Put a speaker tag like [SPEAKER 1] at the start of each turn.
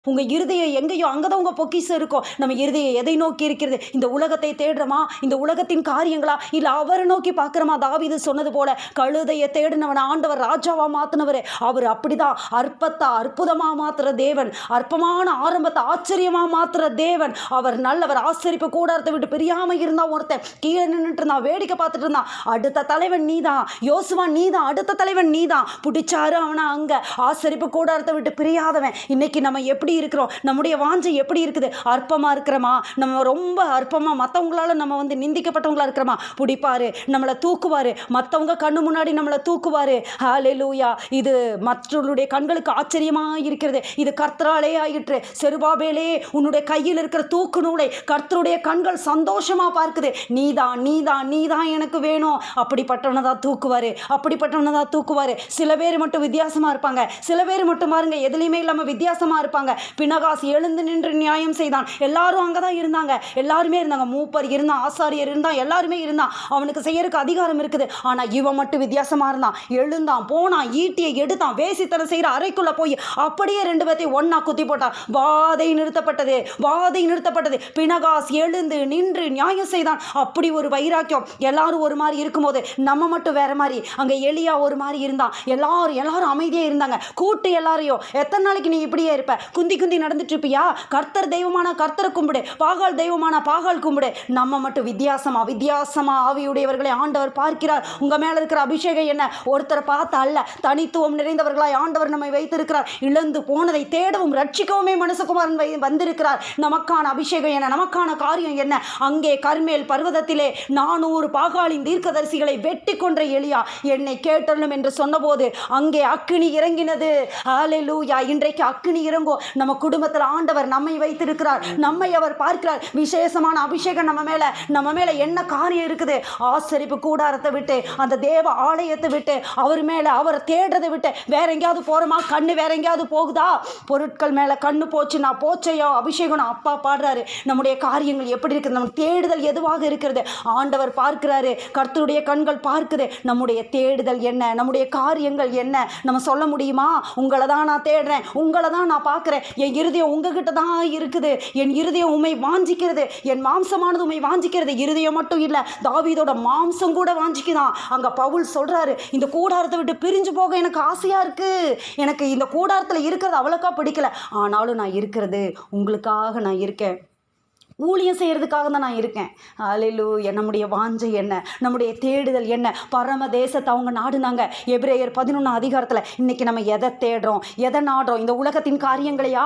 [SPEAKER 1] உங்கள் இருதயம் எங்கேயோ அங்கே தான் உங்கள் பொக்கிஷம் இருக்கும். நம்ம இருதயம் எதை நோக்கி இருக்கிறது? இந்த உலகத்தை தேடுறோமா? இந்த உலகத்தின் காரியங்களா? இல்லை அவரை நோக்கி பார்க்குறோமா? தாவீது சொன்னது போல கழுதையை தேடினவன் ஆண்டவர் ராஜாவாக மாற்றினவர். அவர் அப்படிதான் அற்பத்தை அற்புதமாக மாற்றுற தேவன், அற்பமான ஆரம்பத்தை ஆச்சரியமாக மாற்றுற தேவன். அவர் நல்லவர். ஆசரிப்பு கூடாரத்தை விட்டு பிரியாமல் இருந்தால் ஒருத்தன் கீழே நின்றுட்டு இருந்தான், வேடிக்கை பார்த்துட்டு இருந்தான். அடுத்த தலைவன் நீதான், யோசுவா நீதான், அடுத்த தலைவன் நீதான். பிடிச்சாரு அவனை அங்கே. ஆசரிப்பு கூடாரத்தை விட்டு பிரியாதவன். இன்னைக்கு நம்ம எப்படி இருக்கிறோம்? நம்முடைய வாஞ்சை எப்படி இருக்குது? அற்பமா இருக்கிறோமா? நம்ம ரொம்ப அற்பமா மற்றவங்களால நம்ம நிந்திக்கப்பட்டவங்களா இருக்கிறோமா? பிடிப்பாரு, நம்மளை தூக்குவாரு, மற்றவங்க கண்ணு முன்னாடி நம்மளை தூக்குவாரு. ஹல்லேலூயா. இது மற்றவர்களுடைய கண்களுக்கு ஆச்சரியமா இருக்கிறது. இது கர்த்தராலே ஆயிற்று. செருபாபேலே, உன்னுடைய கையில் இருக்கிற தூக்கு நூலை கர்த்தருடைய கண்கள் சந்தோஷமா பார்க்குது. நீதான் நீதான் நீதான் எனக்கு வேணும். அப்படிப்பட்டவனை தான் தூக்குவாரு, அப்படிப்பட்டவனை தான் தூக்குவாரு. சில பேர் மட்டும் வித்தியாசமா இருப்பாங்க, சில பேர் மட்டும் பாருங்க எதுலையுமே இல்லாம வித்தியாசமா இருப்பாங்க. பினகாஸ் எழுந்து நின்று நியாயம் செய்தான். எல்லாரும் அங்கதான் இருந்தாங்க, எல்லாருமே இருந்தாங்க. மூப்பர் இருந்தான், ஆசாரியர் இருந்தான், எல்லாருமே இருந்தான். அவனுக்கு செய்யறதுக்கு அதிகாரம் இருக்குது. ஆனா இவன் மட்டும் வித்தியாசமா இருந்தான். எழுந்தான், போனான், ஈட்டியை எடுத்தான், வேசித்தனம் செய்யற அறைக்குள்ள போய் அப்படியே 2 பேர்த்தையும் ஒன்னா குத்தி போட்டான். வாதை நிறுத்தப்பட்டது, வாதை நிறுத்தப்பட்டது. பினகாஸ் எழுந்து நின்று நியாயம் செய்தான். அப்படி ஒரு வைராக்கியம். எல்லாரும் ஒரு மாதிரி இருக்கும்போது நம்ம மட்டும் வேற மாதிரி. அங்க எலியா ஒரு மாதிரி இருந்தான். எல்லாரும் அமைதியா இருந்தாங்க. கூட்டு எல்லாரையும், எத்தனை நாளைக்கு நீ இப்படியே இருப்ப? குந்தி நடந்துட்டு இருப்பியா? கர்த்தர் தெய்வமான கர்த்தரை கும்பிடு, பாகால் தெய்வமான பாகால் கும்பிடு. நம்ம மட்டும் வித்தியாசமா ஆவியுடையவர்களை ஆண்டவர் பார்க்கிறார். உங்க மேல இருக்கிற அபிஷேகம் என்ன? ஒருத்தரை பார்த்து அல்ல, தனித்துவம் நிறைந்தவர்களாய் ஆண்டவர் நம்மை வைத்திருக்கிறார். இழந்து போனதை தேடவும் ரட்சிக்கவுமே மனுஷகுமாரன் வந்திருக்கிறார். நமக்கான அபிஷேகம் என்ன? நமக்கான காரியம் என்ன? அங்கே கர்மேல் பர்வதத்திலே 400 பாகாலின் தீர்க்கதரிசிகளை வெட்டி கொன்ற எலியா என்னை கேட்டலும் என்று சொன்னபோது அங்கே அக்கினி இறங்கினது. ஹல்லேலூயா. இன்றைக்கு அக்கினி இறங்கும். நம்ம குடும்பத்தில் ஆண்டவர் நம்மை வைத்திருக்கிறார், நம்மை அவர் பார்க்கிறார். விசேஷமான அபிஷேகம் நம்ம மேல என்ன காரியம் இருக்குது? ஆசரிப்பு கூடாரத்தை விட்டு, அந்த தேவ ஆலயத்தை விட்டு, அவர் மேல அவர் தேடுறதை விட்டு வேற எங்கேயாவது போறோமா? கண்ணு வேற எங்கேயாவது போகுதா? பொருட்கள் மேல கண்ணு போச்சுன்னா போச்சையோ அபிஷேகம். அப்பா பாடுறாரு, நம்முடைய காரியங்கள் எப்படி இருக்குது? நம்ம தேடுதல் எதுவாக இருக்கிறது? ஆண்டவர் பார்க்கிறாரு, கர்த்தருடைய கண்கள் பார்க்குது. நம்முடைய தேடுதல் என்ன? நம்முடைய காரியங்கள் என்ன? நம்ம சொல்ல முடியுமா? உங்களை தான் நான் தேடுறேன், உங்களை தான் நான் பார்க்கிறேன், என் இருதயம் உங்ககிட்ட தான் இருக்குது, என் இருதயம் உம்மை வாஞ்சிக்கிறது, என் மாம்சமானது உம்மை வாஞ்சிக்கிறது. இருதயம் மட்டும் இல்லை, தாவீதோட மாம்சம் கூட வாஞ்சிக்குதான். அங்க பவுல் சொல்றாரு, இந்த கூடாரத்தை விட்டு பிரிஞ்சு போக எனக்கு ஆசையா இருக்கு, எனக்கு இந்த கூடாரத்தில் இருக்கிறது அவ்வளோக்கா பிடிக்கல, ஆனாலும் நான் இருக்கிறது உங்களுக்காக நான் இருக்கேன், ஊழியம் செய்கிறதுக்காக தான் நான் இருக்கேன். ஹல்லேலூயா. நம்முடைய வாஞ்சை என்ன? நம்முடைய தேடுதல் என்ன? பரம தேசத்தை அவங்க நாடுனாங்க. எபிரேயர் 11 அதிகாரத்தில் இன்னைக்கு நம்ம எதை தேடுறோம், எதை நாடுறோம்? இந்த உலகத்தின் காரியங்களையா?